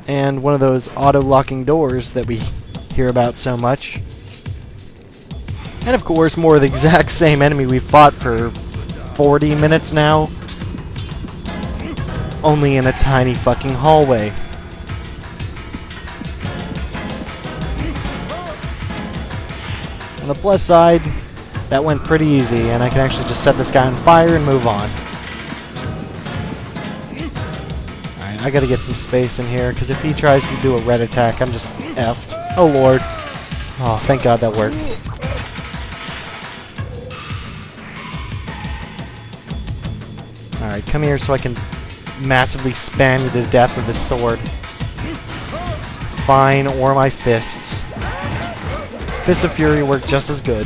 and one of those auto-locking doors that we hear about so much. And of course, more of the exact same enemy we fought for 40 minutes now, only in a tiny fucking hallway. On the plus side, that went pretty easy, and I can actually just set this guy on fire and move on. Alright, I gotta get some space in here, because if he tries to do a red attack, I'm just effed. Oh lord. Oh, thank god that worked. Alright, come here so I can massively spam you to death with this sword. Fine, or my fists. Fists of Fury work just as good.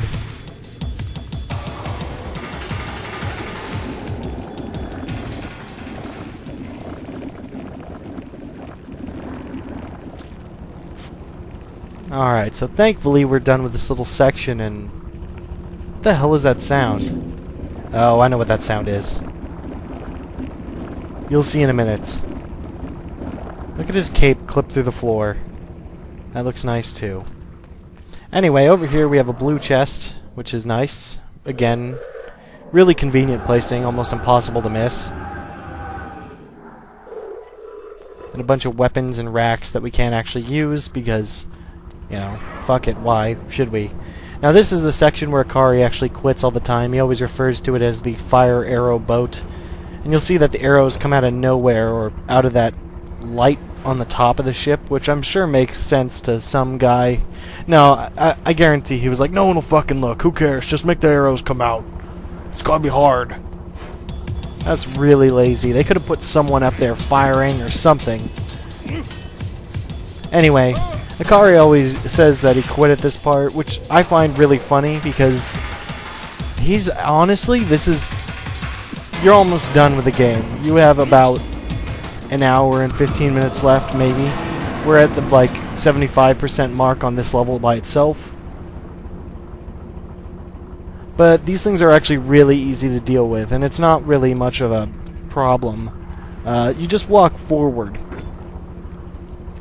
Alright, so thankfully we're done with this little section, and... what the hell is that sound? Oh, I know what that sound is. You'll see in a minute. Look at his cape clip through the floor. That looks nice too. Anyway, over here we have a blue chest, which is nice. Again, really convenient placing, almost impossible to miss. And a bunch of weapons and racks that we can't actually use because, you know, fuck it, why should we? Now this is the section where Akari actually quits all the time. He always refers to it as the fire arrow boat. And you'll see that the arrows come out of nowhere, or out of that light on the top of the ship, which I'm sure makes sense to some guy. No, I guarantee he was like, no one will fucking look, who cares, just make the arrows come out. It's gotta be hard. That's really lazy. They could have put someone up there firing or something. Anyway, Akari always says that he quit at this part, which I find really funny because he's honestly, this is... you're almost done with the game. You have about an hour and 15 minutes left, maybe. We're at the, like, 75% mark on this level by itself. But these things are actually really easy to deal with, and it's not really much of a problem. You just walk forward.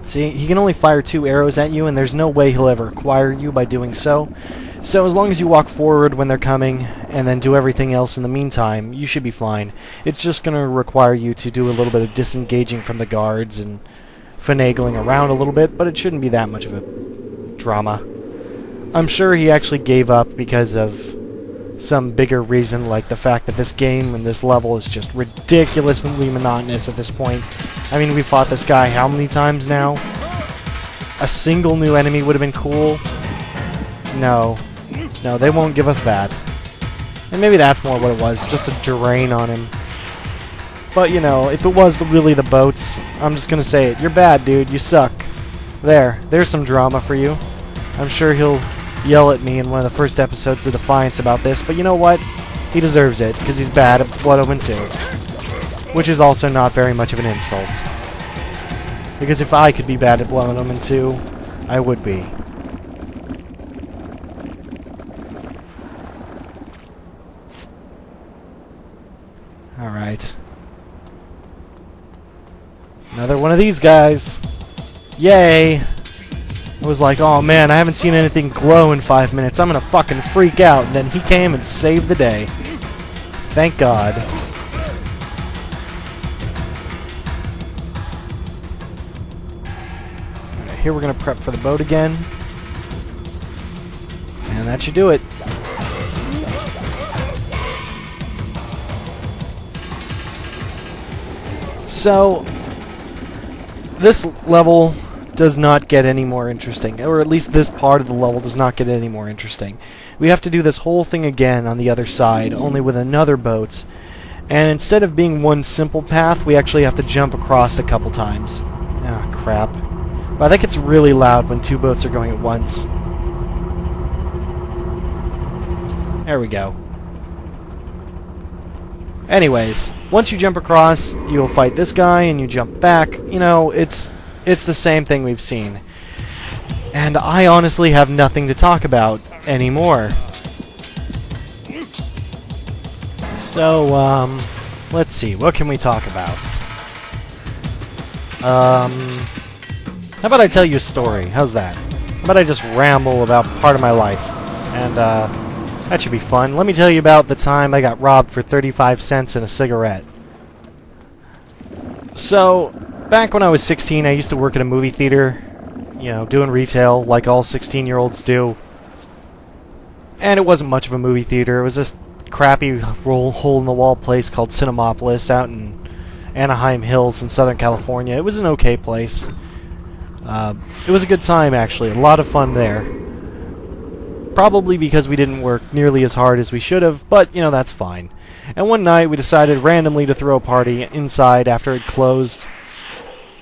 See, he can only fire 2 arrows at you, and there's no way he'll ever acquire you by doing so. So as long as you walk forward when they're coming, and then do everything else in the meantime, you should be fine. It's just going to require you to do a little bit of disengaging from the guards and finagling around a little bit, but it shouldn't be that much of a drama. I'm sure he actually gave up because of some bigger reason, like the fact that this game and this level is just ridiculously monotonous at this point. I mean, we fought this guy how many times now? A single new enemy would have been cool. No. No, they won't give us that. And maybe that's more what it was, just a drain on him. But, you know, if it was really the boats, I'm just gonna say it. You're bad, dude. You suck. There's some drama for you. I'm sure he'll yell at me in one of the first episodes of Defiance about this, but you know what? He deserves it, because he's bad at Blood Omen 2. Which is also not very much of an insult. Because if I could be bad at Blood Omen 2, I would be. Alright. Another one of these guys. Yay! I was like, oh man, I haven't seen anything glow in 5 minutes. I'm gonna fucking freak out. And then he came and saved the day. Thank God. Alright, here we're gonna prep for the boat again. And that should do it. So, this level does not get any more interesting, or at least this part of the level does not get any more interesting. We have to do this whole thing again on the other side, only with another boat, and instead of being one simple path, we actually have to jump across a couple times. Ah, crap. Wow, that gets really loud when 2 boats are going at once. There we go. Anyways, once you jump across, you'll fight this guy, and you jump back. You know, it's the same thing we've seen. And I honestly have nothing to talk about anymore. So, let's see, what can we talk about? How about I tell you a story? How's that? How about I just ramble about part of my life? And, that should be fun. Let me tell you about the time I got robbed for 35 cents and a cigarette. So, back when I was 16, I used to work at a movie theater, you know, doing retail, like all 16-year-olds do. And it wasn't much of a movie theater. It was this crappy hole-in-the-wall place called Cinemopolis out in Anaheim Hills in Southern California. It was an okay place. It was a good time, actually. A lot of fun there. Probably because we didn't work nearly as hard as we should have, but, you know, that's fine. And one night we decided randomly to throw a party inside after it closed,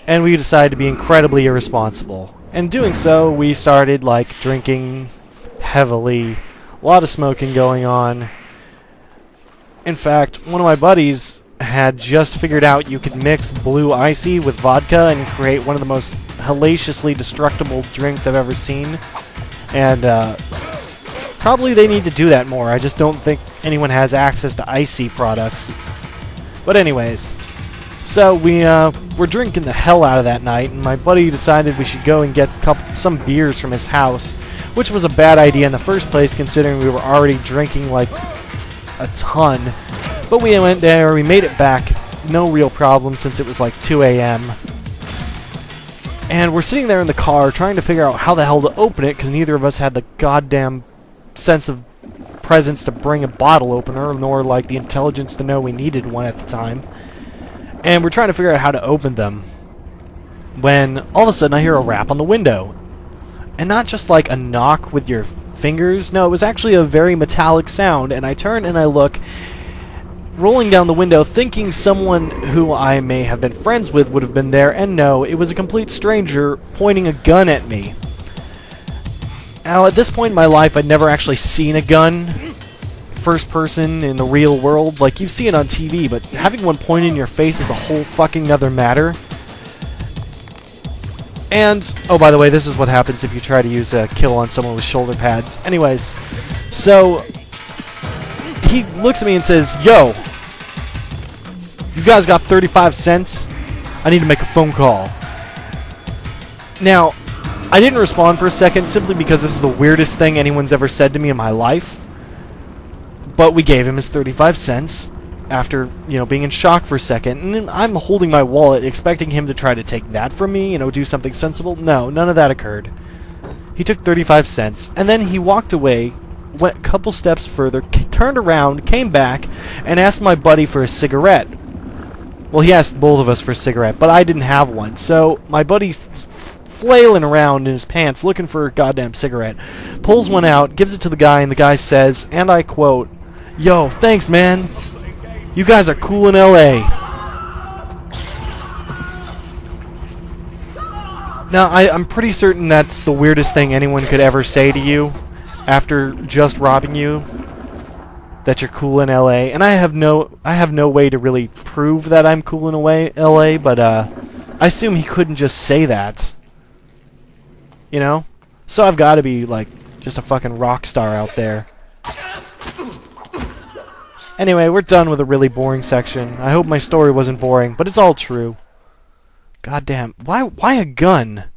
and we decided to be incredibly irresponsible. And doing so, we started, like, drinking heavily, a lot of smoking going on. In fact, one of my buddies had just figured out you could mix blue icy with vodka and create one of the most hellaciously destructible drinks I've ever seen. And, probably they need to do that more. I just don't think anyone has access to icy products. But anyways, so we were drinking the hell out of that night, and my buddy decided we should go and get some beers from his house, which was a bad idea in the first place considering we were already drinking like a ton. But we went there, we made it back, no real problem since it was like 2 a.m. And we're sitting there in the car trying to figure out how the hell to open it because neither of us had the goddamn sense of presence to bring a bottle opener, nor like the intelligence to know we needed one at the time. And we're trying to figure out how to open them when all of a sudden I hear a rap on the window. And not just like a knock with your fingers, no, it was actually a very metallic sound, and I turn and I look, rolling down the window thinking someone who I may have been friends with would have been there, and no, it was a complete stranger pointing a gun at me. Now, at this point in my life, I'd never actually seen a gun first person in the real world. Like, you see it on TV, but having one pointed in your face is a whole fucking nother matter. And, oh, by the way, this is what happens if you try to use a kill on someone with shoulder pads. Anyways, so he looks at me and says, "Yo, you guys got 35 cents? I need to make a phone call." Now, I didn't respond for a second simply because this is the weirdest thing anyone's ever said to me in my life. But we gave him his 35 cents after, you know, being in shock for a second. And I'm holding my wallet expecting him to try to take that from me, you know, do something sensible. No, none of that occurred. He took 35 cents and then he walked away, went a couple steps further, turned around, came back, and asked my buddy for a cigarette. Well, he asked both of us for a cigarette, but I didn't have one. So my buddy, flailing around in his pants looking for a goddamn cigarette, pulls one out, gives it to the guy, and the guy says, and I quote, "Yo, thanks, man. You guys are cool in LA." Now, I'm pretty certain that's the weirdest thing anyone could ever say to you after just robbing you, that you're cool in LA. And I have no way to really prove that I'm cool in LA, but I assume he couldn't just say that. You know? So I've got to be, like, just a fucking rock star out there. Anyway, we're done with a really boring section. I hope my story wasn't boring, but it's all true. Goddamn. Why a gun?